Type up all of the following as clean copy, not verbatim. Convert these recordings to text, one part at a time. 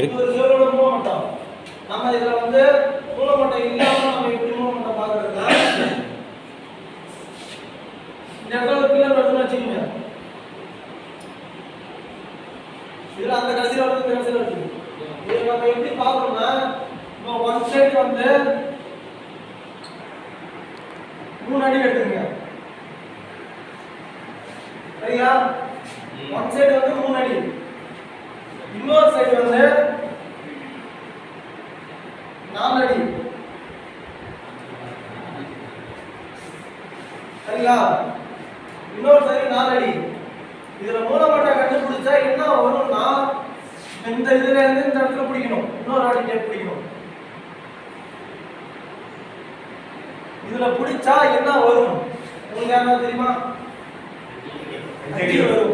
இது ஒரு சுவரோட மூலமட்டம். நம்ம இதில் வந்து மூலமட்டம் இல்லாமல் நம்ம எப்படி மூலமட்டம் பார்க்கறதுனா இந்த இடத்துல ஒரு பில்லர் வருதுன்னு வச்சுக்கோங்க. இதில் அந்த கடைசியில் வருது, இந்த கடைசியில் வருது. இதை நம்ம எப்படி பார்க்கணும்னா இப்போ ஒன் சைடு வந்து 3 அடி எடுத்துங்க. சரியா? ஒன் சைடு வந்து 3 அடி, இன்னொரு சைடு வந்து 4 அடி. சரியா? இன்னொரு சைடு 4 அடி. இதுல மூலமட்டம் கண்டுபிடிச்சா என்ன வரும்னா இந்த இதுல இருந்து இந்த இடத்துல பிடிக்கணும், இன்னொரு அடி டேப் பிடிக்கணும். இதுல பிடிச்சா என்ன வரும் உங்களுக்கு யாரா தெரியுமா? 5 வரும்.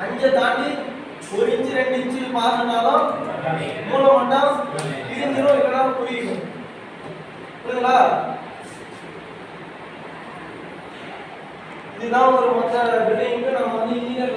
5 தாண்டி 1 இன்ச் 2 இன்ச் மாறினாலும் மூலமட்டம் பிரிஞ்சிரும், இல்லைன்னா புரியும். புரியுதுங்களா? இதுதான் ஒரு மொத்த பில்டிங்க்கு நம்ம வந்து இன்ஜினியர்